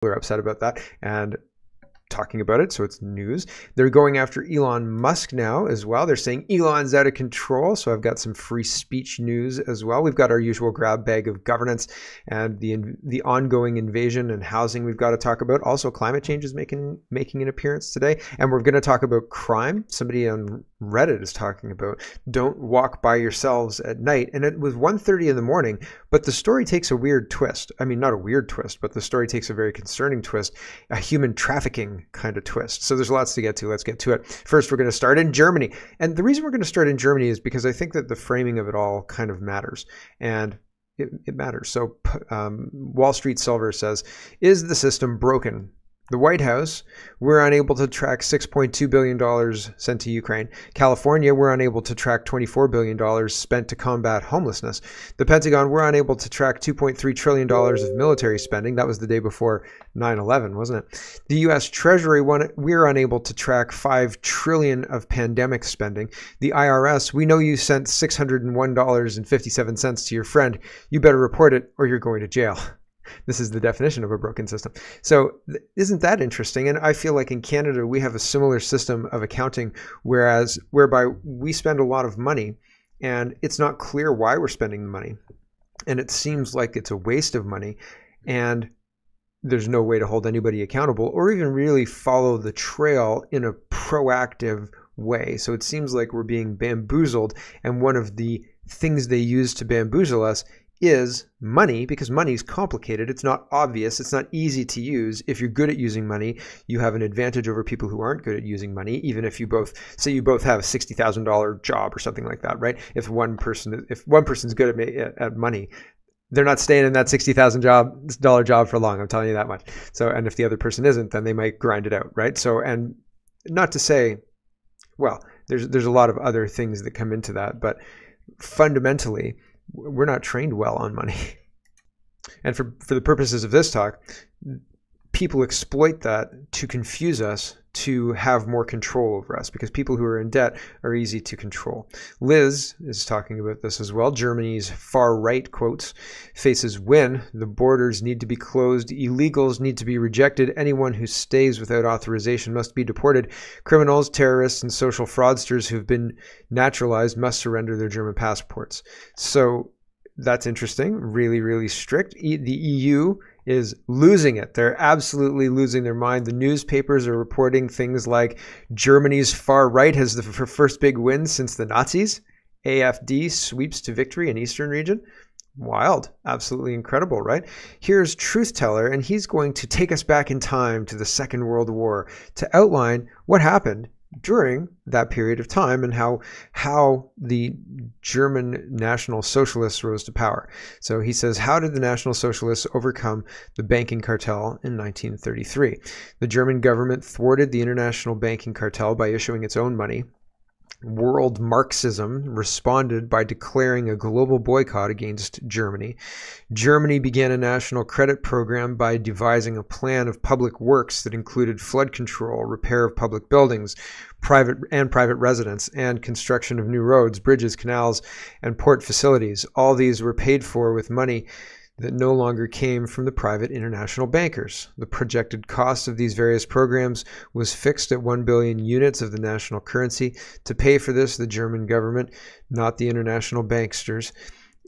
are upset about that and talking about it, so it's news. They're going after Elon Musk now as well. They're saying Elon's out of control, so I've got some free speech news as well. We've got our usual grab bag of governance and the ongoing invasion and housing we've got to talk about. Also, climate change is making an appearance today, and we're going to talk about crime. Somebody on Reddit is talking about don't walk by yourselves at night, and it was 1:30 in the morning, but the story takes a weird twist. I mean, not a weird twist, but the story takes a very concerning twist, a human trafficking kind of twist. So there's lots to get to. Let's get to it. First, we're going to start in Germany. And the reason we're going to start in Germany is because I think that the framing of it all kind of matters. And it matters. So Wall Street Silver says, is the system broken? The White House, we're unable to track $6.2 billion sent to Ukraine. California, we're unable to track $24 billion spent to combat homelessness. The Pentagon, we're unable to track $2.3 trillion of military spending. That was the day before 9/11, wasn't it? The U.S. Treasury, we're unable to track $5 trillion of pandemic spending. The IRS, we know you sent $601.57 to your friend. You better report it or you're going to jail. This is the definition of a broken system. So isn't that interesting? And I feel like in Canada, we have a similar system of accounting, whereby we spend a lot of money and it's not clear why we're spending the money. And it seems like it's a waste of money and there's no way to hold anybody accountable or even really follow the trail in a proactive way. So it seems like we're being bamboozled. And one of the things they use to bamboozle us is money, because money is complicated. It's not obvious. It's not easy to use. If you're good at using money, you have an advantage over people who aren't good at using money, even if you both have a $60,000 job or something like that, right? If one person's good at money, they're not staying in that $60,000 job for long. I'm telling you that much. So, and if the other person isn't, then they might grind it out, right? So, and not to say, well, there's a lot of other things that come into that, but fundamentally, we're not trained well on money. And for the purposes of this talk, people exploit that to confuse us, to have more control over us, because people who are in debt are easy to control. Liz is talking about this as well. Germany's far right, quotes, faces win. The borders need to be closed. Illegals need to be rejected. Anyone who stays without authorization must be deported. Criminals, terrorists, and social fraudsters who've been naturalized must surrender their German passports. So that's interesting. Really, really strict. The EU is losing it. They're absolutely losing their mind. The newspapers are reporting things like Germany's far right has the first big win since the Nazis. AfD sweeps to victory in Eastern region. Wild. Absolutely incredible, right? Here's Truth Teller, and he's going to take us back in time to the Second World War to outline what happened during that period of time and how the German National Socialists rose to power. So he says, how did the National Socialists overcome the banking cartel in 1933? The German government thwarted the international banking cartel by issuing its own money. World Marxism responded by declaring a global boycott against Germany. Germany began a national credit program by devising a plan of public works that included flood control, repair of public buildings, private residence, and construction of new roads, bridges, canals, and port facilities. All these were paid for with money that no longer came from the private international bankers. The projected cost of these various programs was fixed at 1 billion units of the national currency. To pay for this, the German government, not the international banksters,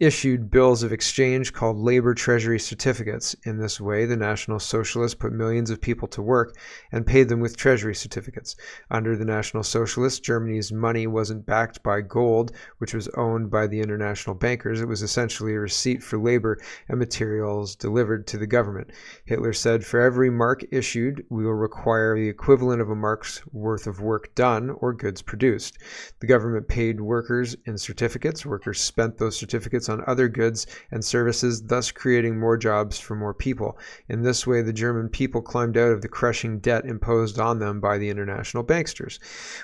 issued bills of exchange called labor treasury certificates. In this way, the National Socialists put millions of people to work and paid them with treasury certificates. Under the National Socialists, Germany's money wasn't backed by gold, which was owned by the international bankers. It was essentially a receipt for labor and materials delivered to the government. Hitler said, for every mark issued, we will require the equivalent of a mark's worth of work done or goods produced. The government paid workers in certificates. Workers spent those certificates on other goods and services, thus creating more jobs for more people. In this way, the German people climbed out of the crushing debt imposed on them by the international banksters.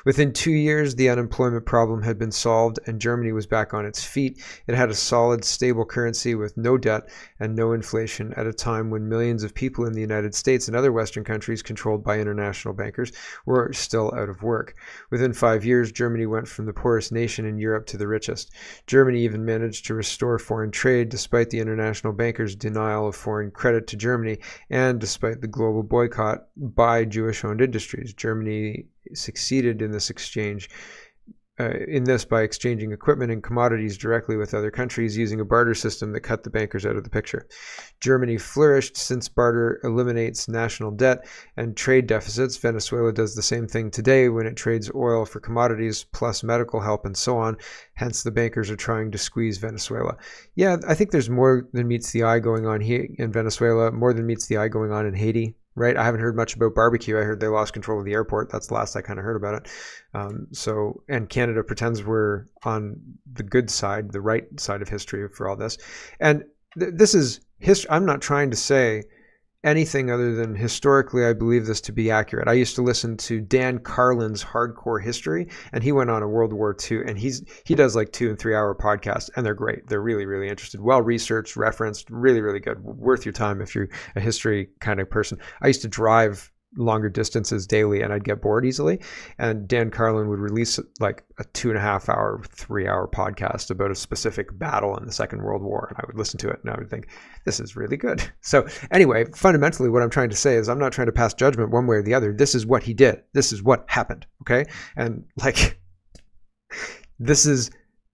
Within 2 years, the unemployment problem had been solved and Germany was back on its feet. It had a solid, stable currency with no debt and no inflation at a time when millions of people in the United States and other Western countries controlled by international bankers were still out of work. Within 5 years, Germany went from the poorest nation in Europe to the richest. Germany even managed to restore foreign trade despite the international bankers' denial of foreign credit to Germany and despite the global boycott by Jewish-owned industries. Germany succeeded in this exchange. By exchanging equipment and commodities directly with other countries using a barter system that cut the bankers out of the picture. Germany flourished since barter eliminates national debt and trade deficits. Venezuela does the same thing today when it trades oil for commodities plus medical help and so on. Hence, the bankers are trying to squeeze Venezuela. Yeah, I think there's more than meets the eye going on here in Venezuela, more than meets the eye going on in Haiti. Right? I haven't heard much about barbecue. I heard they lost control of the airport. That's the last I kind of heard about it. And Canada pretends we're on the good side, the right side of history for all this. And this is history. I'm not trying to say anything other than historically I believe this to be accurate. I used to listen to Dan Carlin's Hardcore History, and he went on a World War II, and he does like 2 and 3 hour podcasts, and they're great. They're really, really interested, well researched, referenced, really, really good, worth your time if you're a history kind of person. I used to drive longer distances daily and I'd get bored easily, and Dan Carlin would release like a 2.5 hour, 3 hour podcast about a specific battle in the Second World War, and I would listen to it and I would think, this is really good. So anyway, fundamentally what I'm trying to say is I'm not trying to pass judgment one way or the other. This is what he did. This is what happened. Okay. And like, this is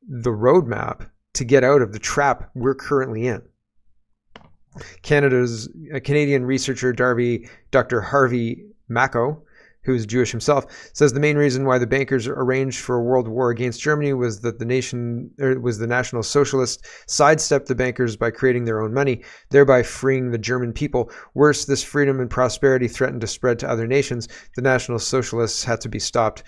the roadmap to get out of the trap we're currently in. Canadian researcher Dr. Harvey Mako, who's Jewish himself, says the main reason why the bankers arranged for a world war against Germany was that the National Socialists sidestepped the bankers by creating their own money, thereby freeing the German people. Worse, this freedom and prosperity threatened to spread to other nations. The National Socialists had to be stopped.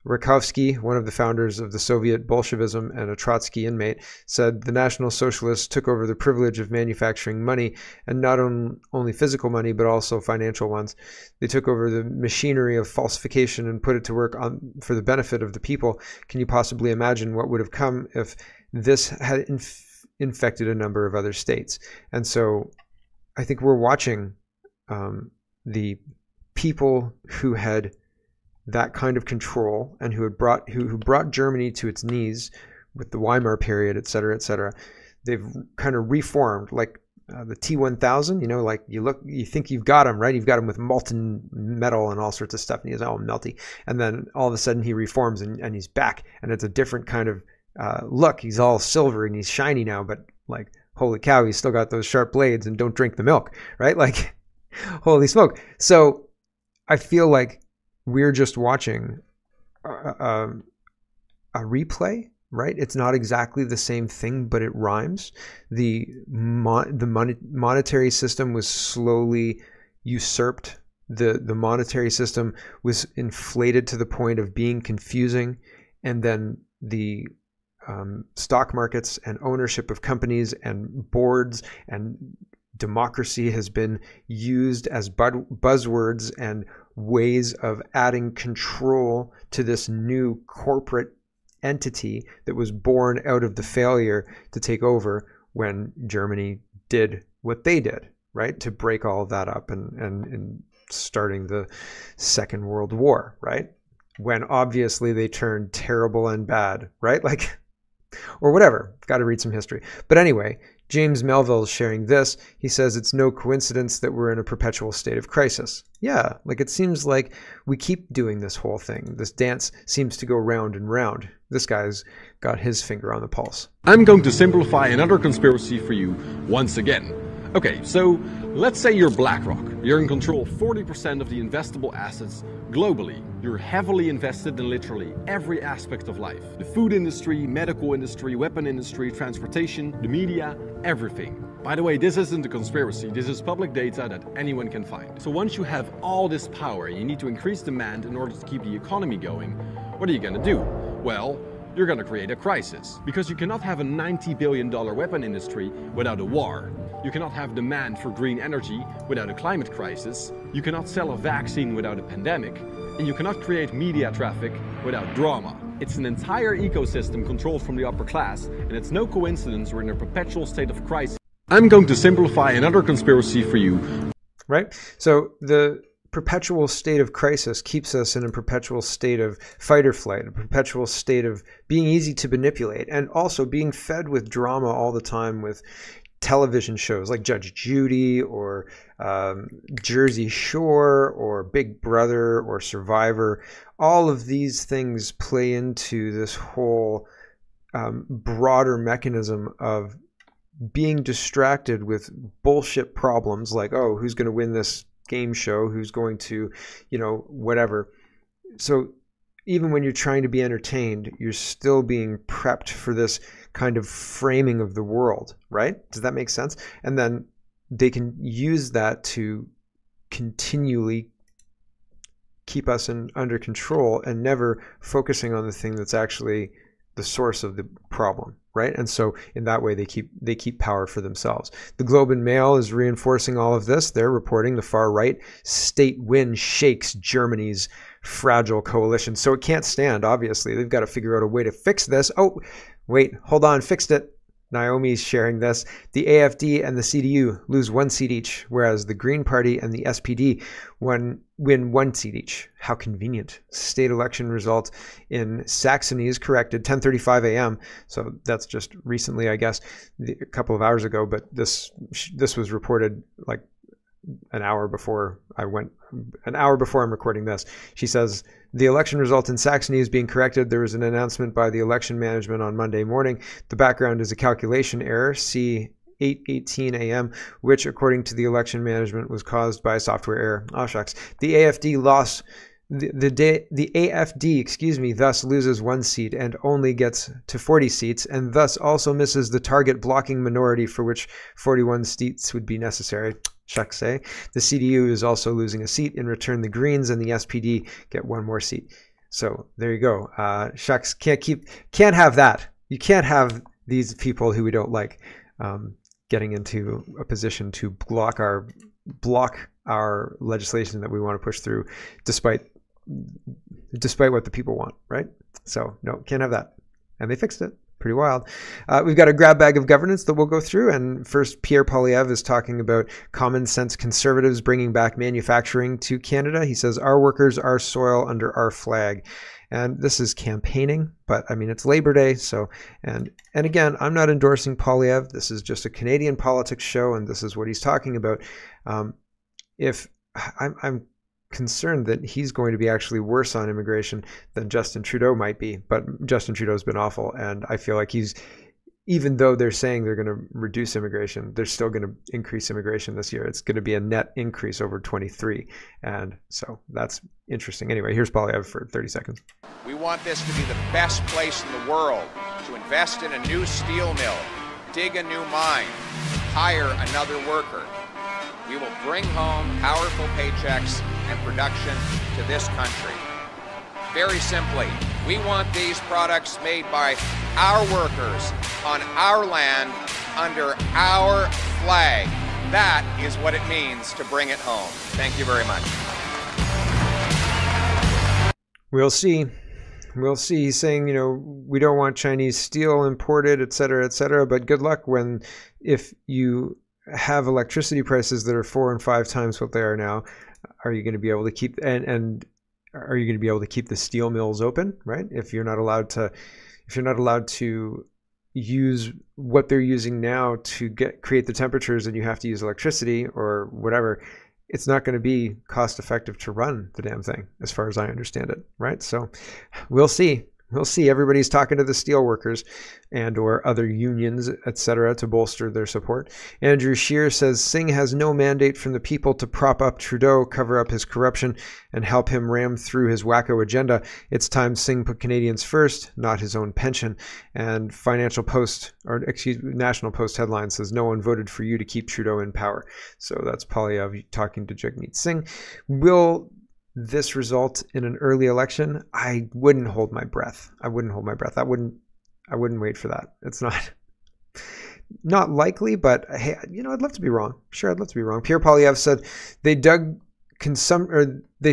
Rakovsky, one of the founders of the Soviet Bolshevism and a Trotsky inmate, said the National Socialists took over the privilege of manufacturing money, and not only physical money, but also financial ones. They took over the machinery of falsification and put it to work for the benefit of the people. Can you possibly imagine what would have come if this had infected a number of other states? And so I think we're watching the people who had that kind of control and who brought Germany to its knees with the Weimar period, et cetera, et cetera. They've kind of reformed, like the T-1000, you know, like you think you've got him, right? You've got him with molten metal and all sorts of stuff, and he's all melty. And then all of a sudden he reforms and he's back, and it's a different kind of look. He's all silver and he's shiny now, but like, holy cow, he's still got those sharp blades, and don't drink the milk, right? Like, holy smoke. So I feel like we're just watching a replay, right? It's not exactly the same thing, but it rhymes. The monetary system was slowly usurped. The monetary system was inflated to the point of being confusing, and then the stock markets and ownership of companies and boards and democracy has been used as buzzwords and ways of adding control to this new corporate entity that was born out of the failure to take over when Germany did what they did, right? To break all of that up and starting the Second World War, right? When obviously they turned terrible and bad, right? Like, or whatever. Got to read some history. But anyway, James Melville is sharing this. He says it's no coincidence that we're in a perpetual state of crisis. Yeah, like it seems like we keep doing this whole thing. This dance seems to go round and round. This guy's got his finger on the pulse. I'm going to simplify another conspiracy for you once again. Okay, so let's say you're BlackRock. You're in control of 40% of the investable assets globally. You're heavily invested in literally every aspect of life. The food industry, medical industry, weapon industry, transportation, the media, everything. By the way, this isn't a conspiracy. This is public data that anyone can find. So once you have all this power, you need to increase demand in order to keep the economy going. What are you gonna do? Well, you're gonna create a crisis. Because you cannot have a $90 billion weapon industry without a war. You cannot have demand for green energy without a climate crisis. You cannot sell a vaccine without a pandemic. And you cannot create media traffic without drama. It's an entire ecosystem controlled from the upper class, and it's no coincidence we're in a perpetual state of crisis. I'm going to simplify another conspiracy for you. Right? So the perpetual state of crisis keeps us in a perpetual state of fight or flight, a perpetual state of being easy to manipulate, and also being fed with drama all the time with television shows like Judge Judy or Jersey Shore or Big Brother or Survivor. All of these things play into this whole broader mechanism of being distracted with bullshit problems like, oh, who's going to win this game show, who's going to, whatever. So even when you're trying to be entertained, you're still being prepped for this kind of framing of the world, right? Does that make sense? And then they can use that to continually keep us under control and never focusing on the thing that's actually the source of the problem, right? And so in that way, they keep power for themselves. The Globe and Mail is reinforcing all of this. They're reporting the far right state win shakes Germany's fragile coalition. So it can't stand, obviously. They've got to figure out a way to fix this. Oh, wait, hold on, fixed it. Naomi's sharing this. The AfD and the CDU lose 1 seat each, whereas the Green Party and the SPD win 1 seat each. How convenient. State election result in Saxony is corrected, 10:35 a.m. So that's just recently, I guess, a couple of hours ago, but this was reported like an hour before I'm recording this. She says, the election result in Saxony is being corrected. There was an announcement by the election management on Monday morning. The background is a calculation error, C 8:18 a.m., which, according to the election management, was caused by a software error. Oh, shucks. The AfD lost. The AfD, thus loses 1 seat and only gets to 40 seats, and thus also misses the target blocking minority for which 41 seats would be necessary. Shucks, eh? The CDU is also losing a seat. In return, the Greens and the SPD get 1 more seat. So there you go. Shucks, can't have that. You can't have these people who we don't like getting into a position to block our legislation that we want to push through, despite what the people want, right? So no, can't have that. And they fixed it. Pretty wild. We've got a grab bag of governance that we'll go through. And first, Pierre Poilievre is talking about common sense conservatives bringing back manufacturing to Canada. He says, our workers, our soil, under our flag. And this is campaigning, but I mean, it's Labor Day. So, and again, I'm not endorsing Poilievre. This is just a Canadian politics show, and this is what he's talking about. If I'm concerned that he's going to be actually worse on immigration than Justin Trudeau might be, but Justin Trudeau's been awful, and I feel like even though they're saying they're going to reduce immigration, they're still going to increase immigration this year. It's going to be a net increase over 23, and so that's interesting. Anyway, here's Poilievre for 30 seconds. We want this to be the best place in the world to invest in a new steel mill, dig a new mine, hire another worker. We will bring home powerful paychecks and production to this country. Very simply, we want these products made by our workers on our land under our flag. That is what it means to bring it home. Thank you very much. We'll see. We'll see. He's saying, we don't want Chinese steel imported, et cetera, but good luck if you have electricity prices that are 4 and 5 times what they are now. Are you going to be able to keep and are you going to be able to keep the steel mills open, right? If you're not allowed to use what they're using now to create the temperatures, and you have to use electricity or whatever, it's not going to be cost effective to run the damn thing, as far as I understand it, right? So we'll see. We'll see. Everybody's talking to the steelworkers and or other unions, etc., to bolster their support. Andrew Shear says Singh has no mandate from the people to prop up Trudeau, cover up his corruption, and help him ram through his wacko agenda. It's time Singh put Canadians first, not his own pension. And National Post headline says no one voted for you to keep Trudeau in power. So that's Poilievre talking to Jagmeet Singh. Will this result in an early election? I wouldn't hold my breath. I wouldn't wait for that. It's not likely, but hey, I'd love to be wrong. Sure, I'd love to be wrong. Pierre Poilievre said they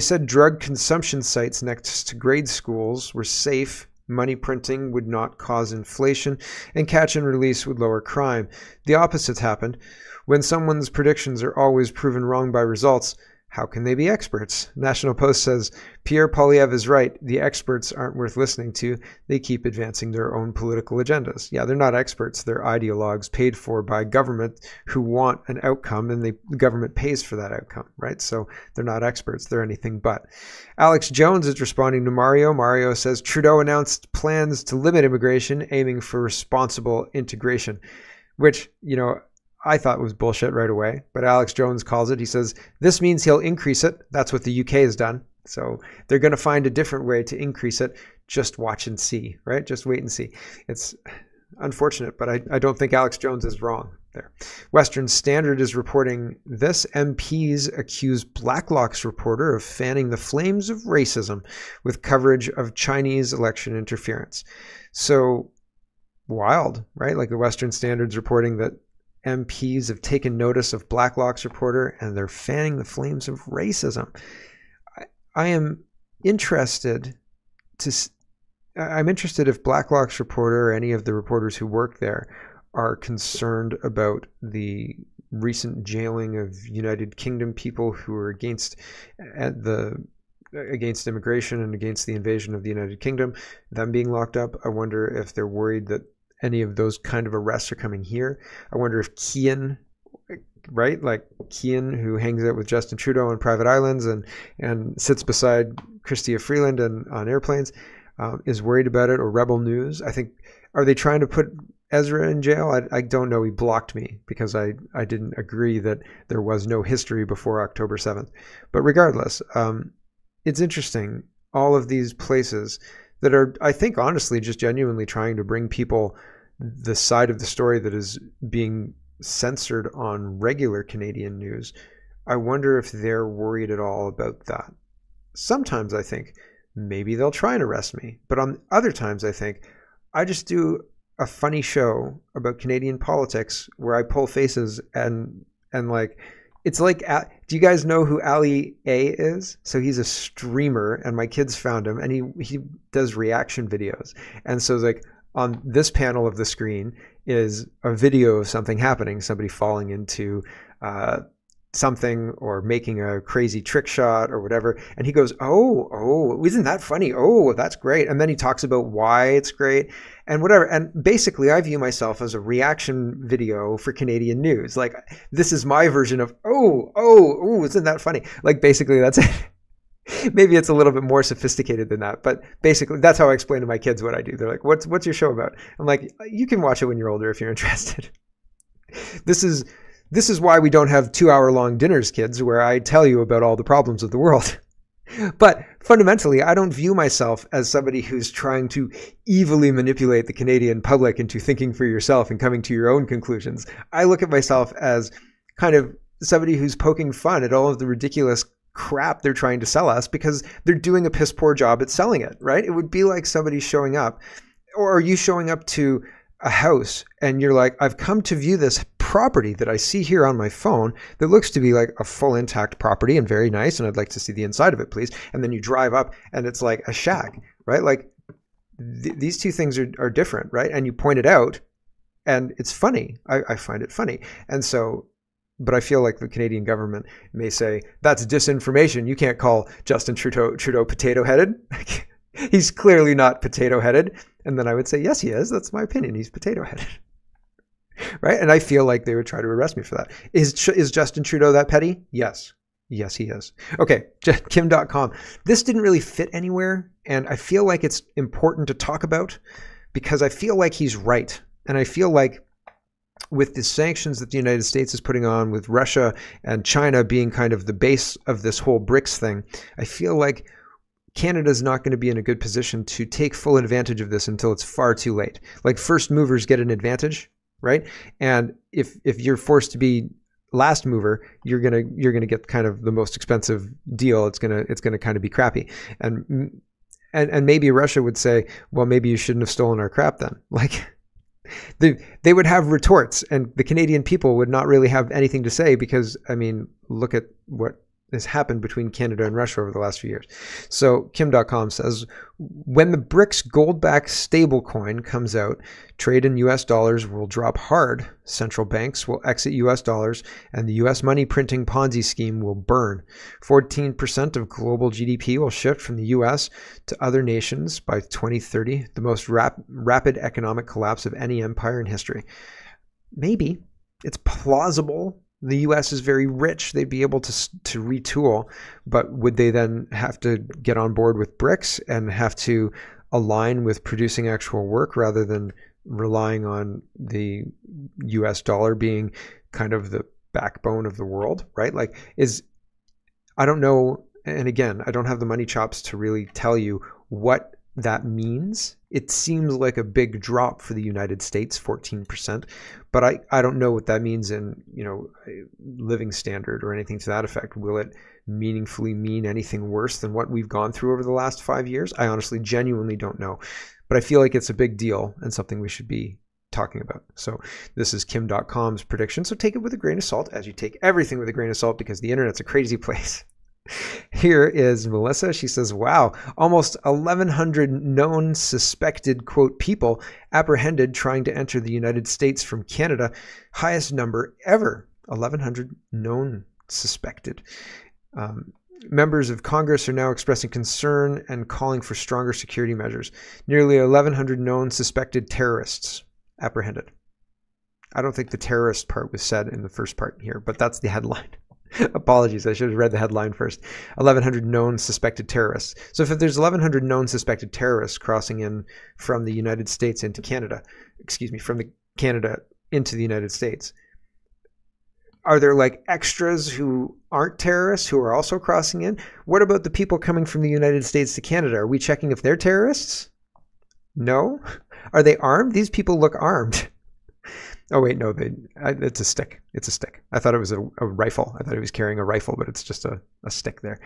said drug consumption sites next to grade schools were safe. Money printing would not cause inflation, and catch and release would lower crime. The opposite happened. When someone's predictions are always proven wrong by results, How can they be experts? National Post says, Pierre Poilievre is right. The experts aren't worth listening to. They keep advancing their own political agendas. Yeah, they're not experts. They're ideologues paid for by government who want an outcome, and the government pays for that outcome, right? So they're not experts. They're anything but. Alex Jones is responding to Mario. Mario says, Trudeau announced plans to limit immigration, aiming for responsible integration, which, you know, I thought was bullshit right away, but Alex Jones calls it. He says, this means he'll increase it. That's what the UK has done. So they're going to find a different way to increase it. Just watch and see, right? Just wait and see. It's unfortunate, but I don't think Alex Jones is wrong there. Western Standard is reporting this. MPs accuse Blacklock's reporter of fanning the flames of racism with coverage of Chinese election interference. So wild, right? Like the Western Standard's reporting that MPs have taken notice of Blacklock's reporter and they're fanning the flames of racism. I am interested if Blacklock's reporter or any of the reporters who work there are concerned about the recent jailing of United Kingdom people who are against immigration and against the invasion of the United Kingdom, them being locked up. I wonder if they're worried that any of those kind of arrests are coming here. I wonder if Kean, right? Like Kean, who hangs out with Justin Trudeau on private islands and sits beside Chrystia Freeland on airplanes, is worried about it, or Rebel News. I think, are they trying to put Ezra in jail? I don't know. He blocked me because I didn't agree that there was no history before October 7th. But regardless, it's interesting. All of these places that are, I think, honestly, just genuinely trying to bring people the side of the story that is being censored on regular Canadian news. I wonder if they're worried at all about that. Sometimes I think maybe they'll try and arrest me, but on other times I think I just do a funny show about Canadian politics where I pull faces and like, it's like, do you guys know who Ali A is? So he's a streamer, and my kids found him, and he does reaction videos. And so like on this panel of the screen is a video of something happening, somebody falling into something or making a crazy trick shot or whatever. And he goes, oh, isn't that funny? Oh, that's great. And then he talks about why it's great and whatever. And basically I view myself as a reaction video for Canadian news. Like, this is my version of, oh, isn't that funny? Like, basically that's it. Maybe it's a little bit more sophisticated than that, but basically that's how I explain to my kids what I do. They're like, what's your show about? I'm like, you can watch it when you're older if you're interested. This is why we don't have 2-hour-long dinners, kids, where I tell you about all the problems of the world. But fundamentally, I don't view myself as somebody who's trying to evilly manipulate the Canadian public into thinking for yourself and coming to your own conclusions. I look at myself as kind of somebody who's poking fun at all of the ridiculous crap they're trying to sell us because they're doing a piss poor job at selling it, right? It would be like somebody showing up, or are you showing up to a house and you're like, I've come to view this property that I see here on my phone that looks to be like a full intact property and very nice, and I'd like to see the inside of it, please. And then you drive up and it's like a shack, right? Like these two things are different, right? And you point it out and it's funny. I find it funny. And so, but I feel like the Canadian government may say, that's disinformation. You can't call Justin Trudeau potato-headed. He's clearly not potato-headed. And then I would say, yes, he is. That's my opinion. He's potato-headed. Right? And I feel like they would try to arrest me for that. Is Justin Trudeau that petty? Yes. Yes, he is. Okay, Kim.com. This didn't really fit anywhere, and I feel like it's important to talk about because I feel like he's right. And I feel like with the sanctions that the United States is putting on, with Russia and China being kind of the base of this whole BRICS thing, I feel like Canada's not going to be in a good position to take full advantage of this until it's far too late. Like, first movers get an advantage, right? And if you're forced to be last mover, you're gonna get kind of the most expensive deal. It's gonna kind of be crappy. And maybe Russia would say, well, maybe you shouldn't have stolen our crap then. Like, they would have retorts, and the Canadian people would not really have anything to say because, I mean, look at what has happened between Canada and Russia over the last few years. So Kim.com says, when the BRICS gold-backed stablecoin comes out, trade in US dollars will drop hard. Central banks will exit US dollars, and the US money printing Ponzi scheme will burn. 14% of global GDP will shift from the US to other nations by 2030, the most rapid economic collapse of any empire in history. Maybe. It's plausible. The US is very rich. They'd be able to retool, but would they then have to get on board with BRICS and have to align with producing actual work rather than relying on the US dollar being kind of the backbone of the world, right? Like, I don't know. And again, I don't have the money chops to really tell you what that means. It seems like a big drop for the United States, 14%, but I don't know what that means in, living standard or anything to that effect. Will it meaningfully mean anything worse than what we've gone through over the last 5 years? I honestly, genuinely don't know, but I feel like it's a big deal and something we should be talking about. So this is Kim.com's prediction. So take it with a grain of salt, as you take everything with a grain of salt, because the internet's a crazy place. Here is Melissa. She says, wow, almost 1,100 known suspected, quote, people apprehended trying to enter the United States from Canada. Highest number ever. 1,100 known suspected. Members of Congress are now expressing concern and calling for stronger security measures. Nearly 1,100 known suspected terrorists apprehended. I don't think the terrorist part was said in the first part here, but that's the headline. Apologies, I should have read the headline first. 1,100 known suspected terrorists. So if there's 1,100 known suspected terrorists crossing in from the United States into Canada, from the Canada into the United States, are there like extras who aren't terrorists who are also crossing in? What about the people coming from the United States to Canada? Are we checking if they're terrorists? No? Are they armed? These people look armed. Oh, wait, no, it's a stick. It's a stick. I thought it was a rifle. I thought he was carrying a rifle, but it's just a stick there.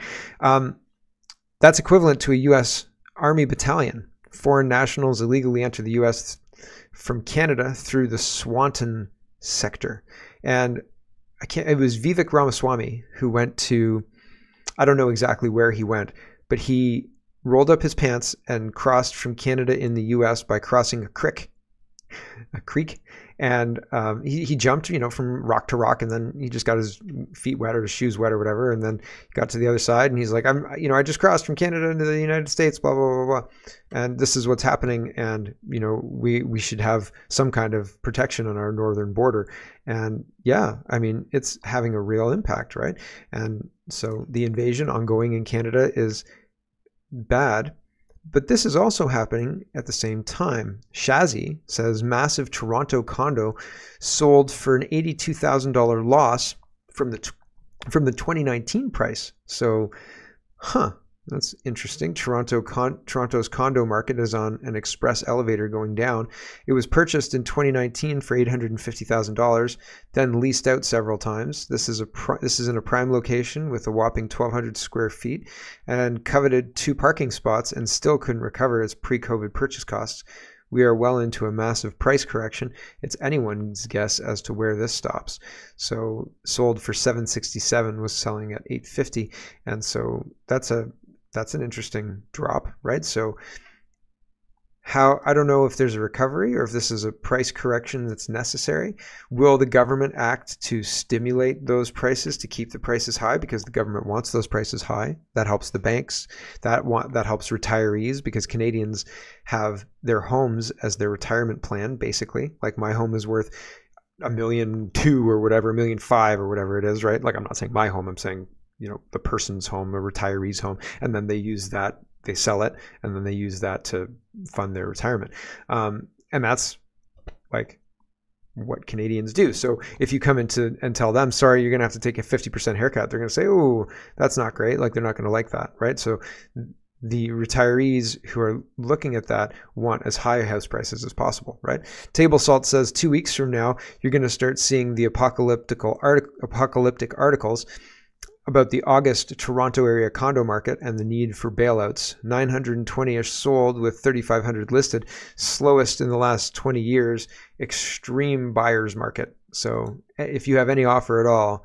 That's equivalent to a U.S. Army battalion. Foreign nationals illegally enter the U.S. from Canada through the Swanton sector. And it was Vivek Ramaswamy who went to, I don't know exactly where he went, but he rolled up his pants and crossed from Canada in the U.S. by crossing a creek. And he jumped, from rock to rock, and then he just got his feet wet or his shoes wet or whatever, and then he got to the other side, and he's like, I just crossed from Canada into the United States, blah blah blah blah, and this is what's happening, and we should have some kind of protection on our northern border, and yeah, I mean it's having a real impact, right? And so the invasion ongoing in Canada is bad. But this is also happening at the same time. Shazzy says massive Toronto condo sold for an $82,000 loss from the 2019 price. So, that's interesting. Toronto's condo market is on an express elevator going down. It was purchased in 2019 for $850,000, then leased out several times. This is in a prime location with a whopping 1,200 square feet and coveted 2 parking spots and still couldn't recover its pre-COVID purchase costs. We are well into a massive price correction. It's anyone's guess as to where this stops. So sold for $767, was selling at $850, and so that's an interesting drop, right? So I don't know if there's a recovery or if this is a price correction that's necessary. Will the government act to stimulate those prices to keep the prices high because the government wants those prices high? That helps the banks. That helps retirees because Canadians have their homes as their retirement plan, basically. Like my home is worth $1.2 million or whatever, $1.5 million or whatever it is, right? Like I'm not saying my home, I'm saying the person's home, a retiree's home, and then they sell it, and then they use that to fund their retirement. And that's like what Canadians do. So if you come into and tell them, sorry, you're going to have to take a 50% haircut, they're going to say, oh, that's not great. Like they're not going to like that, right? So the retirees who are looking at that want as high house prices as possible, right? Table Salt says 2 weeks from now, you're going to start seeing the apocalyptic articles about the August Toronto area condo market and the need for bailouts. 920-ish sold with 3,500 listed. Slowest in the last 20 years. Extreme buyer's market. So if you have any offer at all,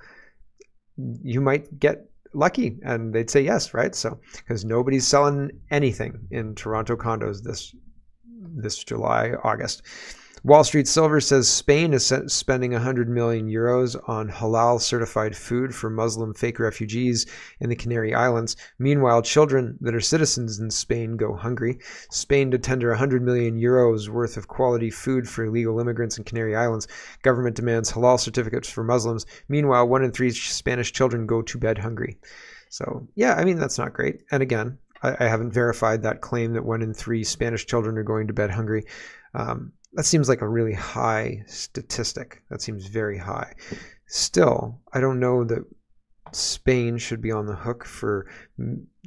you might get lucky, and they'd say yes, right? So because nobody's selling anything in Toronto condos this July, August. Wall Street Silver says Spain is spending 100 million euros on halal certified food for Muslim fake refugees in the Canary Islands. Meanwhile, children that are citizens in Spain go hungry. Spain to tender 100 million euros worth of quality food for illegal immigrants in Canary Islands. Government demands halal certificates for Muslims. Meanwhile, 1 in 3 Spanish children go to bed hungry. So, yeah, I mean, that's not great. And again, I haven't verified that claim that 1 in 3 Spanish children are going to bed hungry. That seems like a really high statistic. That seems very high. Still, I don't know that Spain should be on the hook for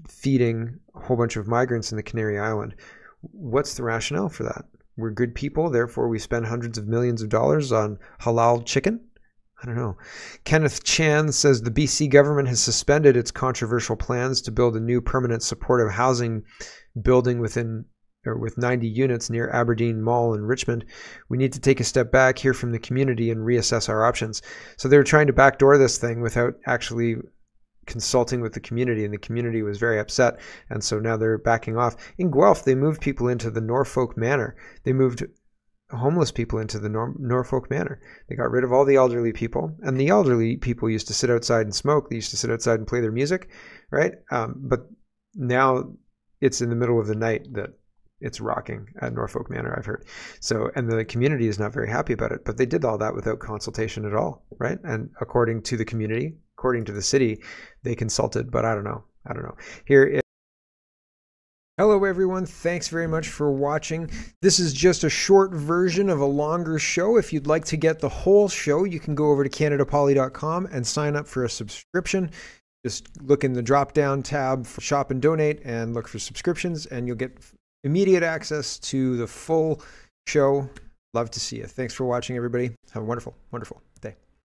feeding a whole bunch of migrants in the Canary Island. What's the rationale for that? We're good people, therefore we spend hundreds of millions of dollars on halal chicken? I don't know. Kenneth Chan says the BC government has suspended its controversial plans to build a new permanent supportive housing building with 90 units near Aberdeen Mall in Richmond. We need to take a step back, hear from the community, and reassess our options. So they were trying to backdoor this thing without actually consulting with the community, and the community was very upset, and so now they're backing off. In Guelph, they moved people into the Norfolk Manor. They moved homeless people into the Norfolk Manor. They got rid of all the elderly people, and the elderly people used to sit outside and smoke. They used to sit outside and play their music, right? But now it's in the middle of the night that it's rocking at Norfolk Manor, I've heard. So, and the community is not very happy about it, but they did all that without consultation at all, right? And according to the community, according to the city, they consulted, but I don't know. Hello everyone, thanks very much for watching. This is just a short version of a longer show. If you'd like to get the whole show, you can go over to CanadaPoly.com and sign up for a subscription. Just look in the drop-down tab for Shop and Donate and look for subscriptions, and you'll get immediate access to the full show. Love to see you. Thanks for watching, everybody. Have a wonderful, wonderful